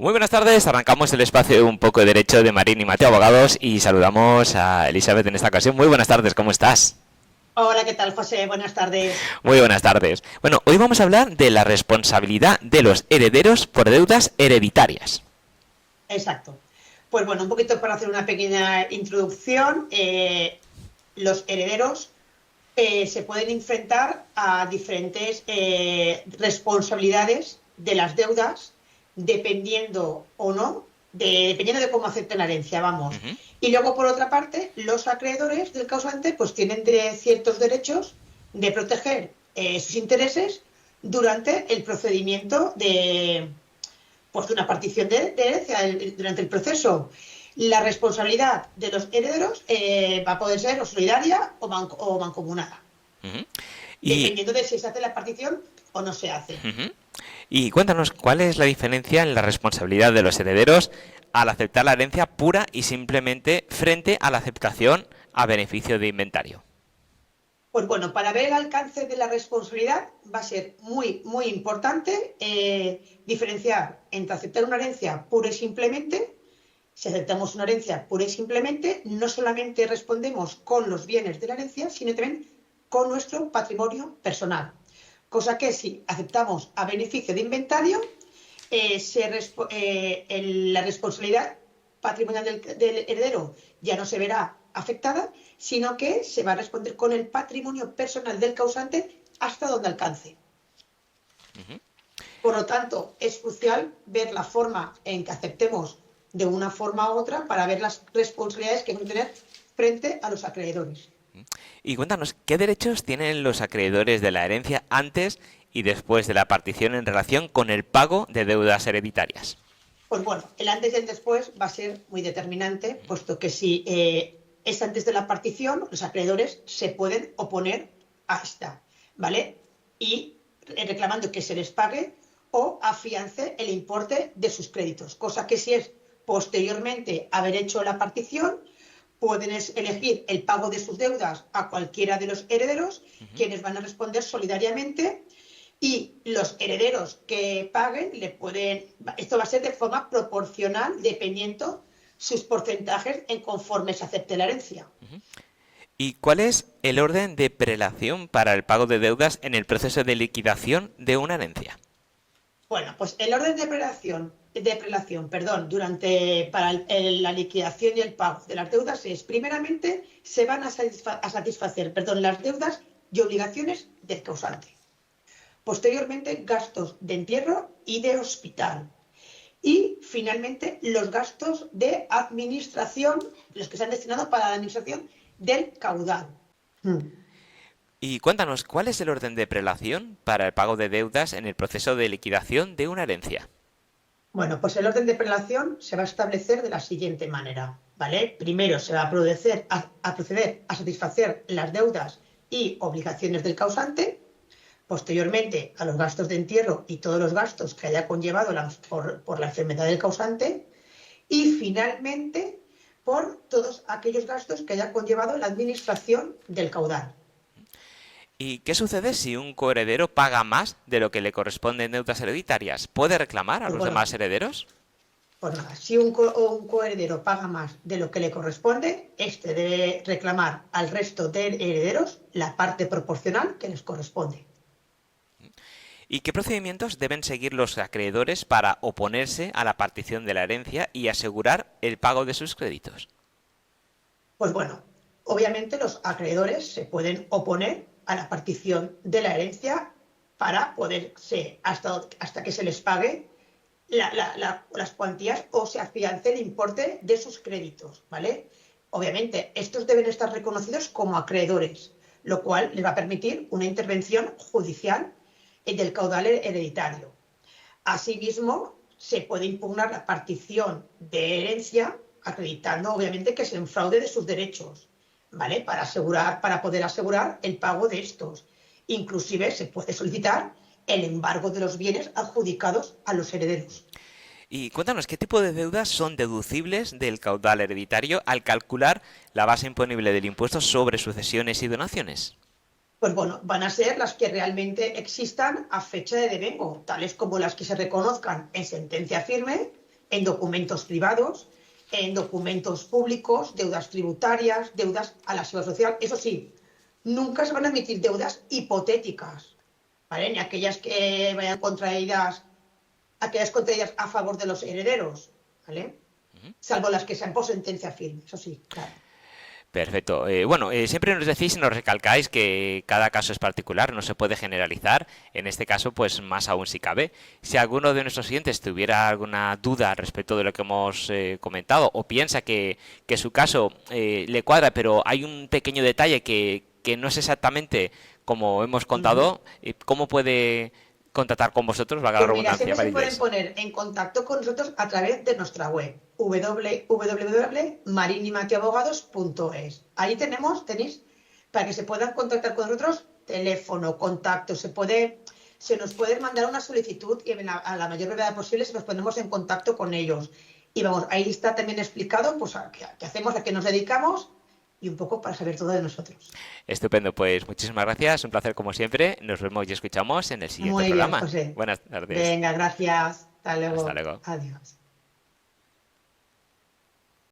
Muy buenas tardes, arrancamos el espacio de Un poco de Derecho de Marín y Mateo Abogados y saludamos a Elizabeth en esta ocasión. Muy buenas tardes, ¿cómo estás? Hola, ¿qué tal, José? Buenas tardes. Muy buenas tardes. Bueno, hoy vamos a hablar de la responsabilidad de los herederos por deudas hereditarias. Exacto. Pues bueno, un poquito para hacer una pequeña introducción. Los herederos se pueden enfrentar a diferentes responsabilidades de las deudas, dependiendo o no, dependiendo de cómo acepten la herencia, vamos. Ujú. Y luego, por otra parte, los acreedores del causante pues tienen ciertos derechos de proteger sus intereses durante el procedimiento de una partición de herencia durante el proceso. La responsabilidad de los herederos va a poder ser o solidaria o mancomunada, Ujú. Y, dependiendo de si se hace la partición o no se hace. ujú. Y cuéntanos, ¿cuál es la diferencia en la responsabilidad de los herederos al aceptar la herencia pura y simplemente frente a la aceptación a beneficio de inventario? Pues bueno, para ver el alcance de la responsabilidad va a ser muy importante diferenciar entre aceptar una herencia pura y simplemente. Si aceptamos una herencia pura y simplemente, no solamente respondemos con los bienes de la herencia, sino también con nuestro patrimonio personal. Cosa que si aceptamos a beneficio de inventario, la responsabilidad patrimonial del heredero ya no se verá afectada, sino que se va a responder con el patrimonio personal del causante hasta donde alcance. Ujú. Por lo tanto, es crucial ver la forma en que aceptemos de una forma u otra para ver las responsabilidades que hay que tener frente a los acreedores. Y cuéntanos, ¿qué derechos tienen los acreedores de la herencia antes y después de la partición en relación con el pago de deudas hereditarias? Pues bueno, el antes y el después va a ser muy determinante, puesto que si es antes de la partición, los acreedores se pueden oponer a esta, ¿vale? Y reclamando que se les pague o afiance el importe de sus créditos, cosa que si es posteriormente haber hecho la partición, pueden elegir el pago de sus deudas a cualquiera de los herederos, Ujú. quienes van a responder solidariamente y los herederos que paguen esto va a ser de forma proporcional dependiendo sus porcentajes en conforme se acepte la herencia. ¿Y cuál es el orden de prelación para el pago de deudas en el proceso de liquidación de una herencia? Bueno, pues el orden de prelación, perdón, para la liquidación y el pago de las deudas es, primeramente, se van a satisfacer, perdón, las deudas y obligaciones del causante. Posteriormente, gastos de entierro y de hospital. Y finalmente, los gastos de administración, los que se han destinado para la administración del caudal. Hmm. Y cuéntanos, ¿cuál es el orden de prelación para el pago de deudas en el proceso de liquidación de una herencia? Bueno, pues el orden de prelación se va a establecer de la siguiente manera, ¿vale? Primero se va a proceder a satisfacer las deudas y obligaciones del causante, posteriormente a los gastos de entierro y todos los gastos que haya conllevado por la enfermedad del causante, y finalmente por todos aquellos gastos que haya conllevado la administración del caudal. ¿Y qué sucede si un coheredero paga más de lo que le corresponde en deudas hereditarias? ¿Puede reclamar a Pues los bueno, demás herederos? pues nada, si un coheredero paga más de lo que le corresponde, este debe reclamar al resto de herederos la parte proporcional que les corresponde. ¿Y qué procedimientos deben seguir los acreedores para oponerse a la partición de la herencia y asegurar el pago de sus créditos? Pues bueno, obviamente los acreedores se pueden oponer a la partición de la herencia para poderse, hasta que se les pague las cuantías o se afiance el importe de sus créditos, ¿vale? Obviamente, estos deben estar reconocidos como acreedores, lo cual les va a permitir una intervención judicial del caudal hereditario. Asimismo, se puede impugnar la partición de herencia acreditando, obviamente, que es un fraude de sus derechos, ¿vale? Para poder asegurar el pago de estos. Inclusive se puede solicitar el embargo de los bienes adjudicados a los herederos. Y cuéntanos, ¿qué tipo de deudas son deducibles del caudal hereditario al calcular la base imponible del impuesto sobre sucesiones y donaciones? Pues bueno, van a ser las que realmente existan a fecha de devengo, tales como las que se reconozcan en sentencia firme, en documentos privados, en documentos públicos, deudas tributarias, deudas a la seguridad social. Eso sí, nunca se van a emitir deudas hipotéticas, ¿vale? Ni aquellas que vayan contraídas, aquellas contraídas a favor de los herederos, ¿vale? Salvo las que sean por sentencia firme, eso sí, claro. Perfecto. Bueno, siempre nos decís y nos recalcáis que cada caso es particular, no se puede generalizar. En este caso, pues más aún si cabe. Si alguno de nuestros oyentes tuviera alguna duda respecto de lo que hemos comentado o piensa que su caso le cuadra, pero hay un pequeño detalle que no es exactamente como hemos contado, ¿cómo puede contactar con vosotros? Valga la Pues mira, redundancia, siempre se pueden Mariles. poner en contacto con nosotros a través de nuestra web, www.marinimateabogados.es. Ahí tenéis para que se puedan contactar con nosotros, teléfono, contacto, se nos puede mandar una solicitud y a la mayor brevedad posible se nos ponemos en contacto con ellos. Y vamos, ahí está también explicado pues a qué hacemos, a qué nos dedicamos y un poco para saber todo de nosotros. Estupendo, pues muchísimas gracias, un placer como siempre. Nos vemos y escuchamos en el siguiente Muy bien, programa. José. Buenas tardes. Venga, gracias. Hasta Hasta luego. luego. Adiós.